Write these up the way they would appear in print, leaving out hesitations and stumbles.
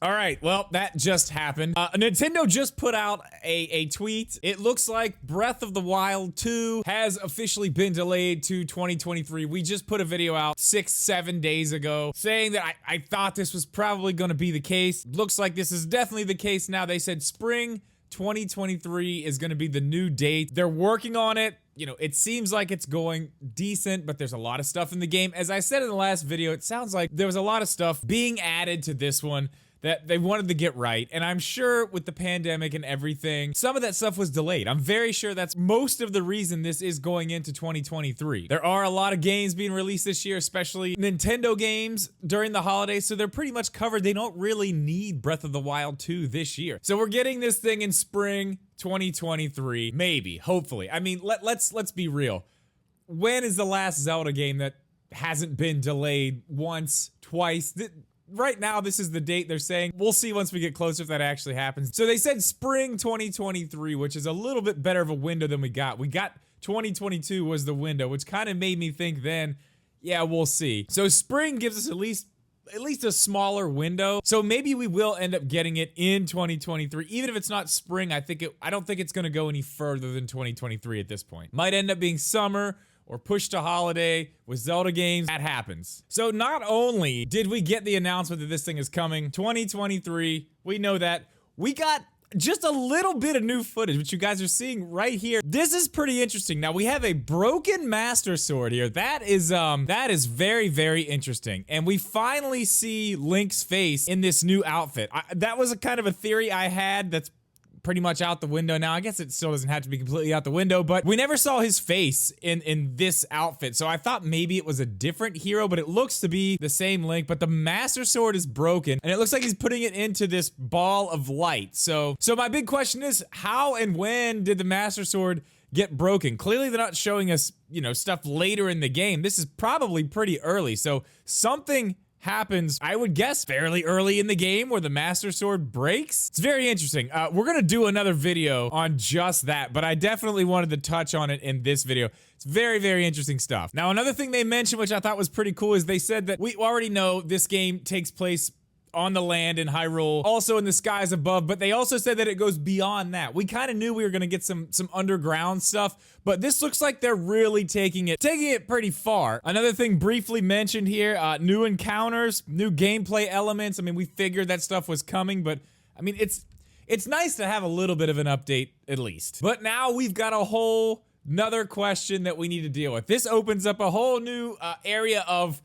All right, well, that just happened. Nintendo just put out a tweet. It looks like Breath of the Wild 2 has officially been delayed to 2023. We just put a video out 6-7 days ago saying that I thought this was probably going to be the case. Looks like this is definitely the case now. They said spring 2023 is going to be the new date. They're working on it. You know, it seems like it's going decent, but there's a lot of stuff in the game. As I said in the last video, it sounds like there was a lot of stuff being added to this one that they wanted to get right, and I'm sure with the pandemic and everything, some of that stuff was delayed. I'm very sure that's most of the reason this is going into 2023. There are a lot of games being released this year, especially Nintendo games during the holidays, so they're pretty much covered. They don't really need Breath of the Wild 2 this year. So we're getting this thing in spring 2023, maybe, hopefully. I mean, let's be real. When is the last Zelda game that hasn't been delayed once, twice? Right now, this is the date they're saying. We'll see once we get closer if that actually happens. So they said spring 2023, which is a little bit better of a window than we got. We got 2022 was the window, which kind of made me think then, yeah, we'll see. So spring gives us at least a smaller window. So maybe we will end up getting it in 2023. Even if it's not spring, I don't think it's going to go any further than 2023 at this point. Might end up being summer or push to holiday with Zelda games. That happens. So not only did we get the announcement that this thing is coming 2023, we know that, we got just a little bit of new footage, which you guys are seeing right here. This is pretty interesting. Now we have a broken Master Sword here. That is very, very interesting. And we finally see Link's face in this new outfit. That was a kind of a theory I had that's pretty much out the window now. I guess it still doesn't have to be completely out the window, but we never saw his face in this outfit. So I thought maybe it was a different hero, but it looks to be the same Link, but the Master Sword is broken and it looks like he's putting it into this ball of light. So my big question is, how and when did the Master Sword get broken? Clearly they're not showing us, you know, stuff later in the game. This is probably pretty early. So something happens, I would guess, fairly early in the game where the Master Sword breaks. It's very interesting. We're gonna do another video on just that, but I definitely wanted to touch on it in this video. It's very, very interesting stuff. Now, another thing they mentioned, which I thought was pretty cool, is they said that we already know this game takes place on the land in Hyrule, also in the skies above, but they also said that it goes beyond that. We kind of knew we were gonna get some underground stuff, but this looks like they're really taking it pretty far. Another thing briefly mentioned here, new encounters, new gameplay elements. I mean, we figured that stuff was coming, but I mean, it's nice to have a little bit of an update at least. But now we've got a whole another question that we need to deal with. This opens up a whole new area of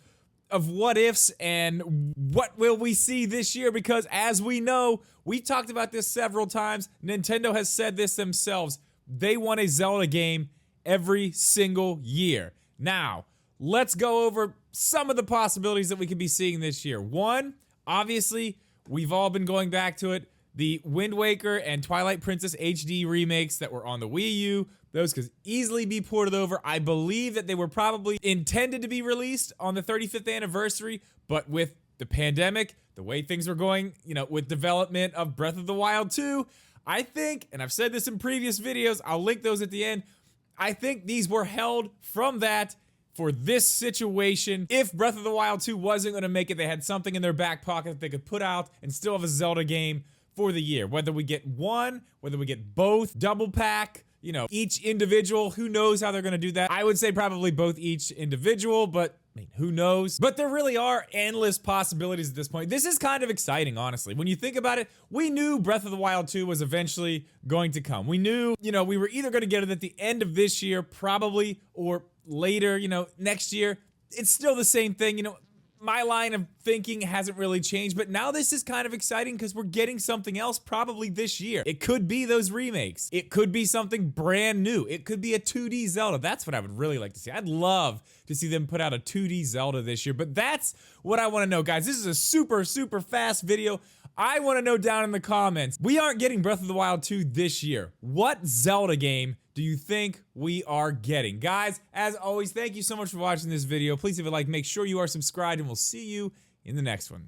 what ifs and what will we see this year, because as we know, we talked about this several times, Nintendo has said this themselves, they want a Zelda game every single year. Now, let's go over some of the possibilities that we could be seeing this year. One, obviously, we've all been going back to it, the Wind Waker and Twilight Princess HD remakes that were on the Wii U, those could easily be ported over. I believe that they were probably intended to be released on the 35th anniversary, but with the pandemic, the way things were going, you know, with development of Breath of the Wild 2, I think, and I've said this in previous videos, I'll link those at the end, I think these were held from that for this situation. If Breath of the Wild 2 wasn't going to make it, they had something in their back pocket that they could put out and still have a Zelda game for the year. Whether we get one, whether we get both, double pack, you know, each individual, who knows how they're gonna do that. I would say probably both each individual, but I mean, who knows? But there really are endless possibilities at this point. This is kind of exciting, honestly. When you think about it, we knew Breath of the Wild 2 was eventually going to come. We knew, you know, we were either gonna get it at the end of this year, probably, or later, you know, next year. It's still the same thing, you know. My line of thinking hasn't really changed, but now this is kind of exciting because we're getting something else probably this year. It could be those remakes. It could be something brand new. It could be a 2D Zelda. That's what I would really like to see. I'd love to see them put out a 2D Zelda this year, but that's what I want to know, guys. This is a super, super fast video. I want to know down in the comments. We aren't getting Breath of the Wild 2 this year. What Zelda game do you think we are getting? Guys, as always, thank you so much for watching this video. Please, if you like, make sure you are subscribed, and we'll see you in the next one.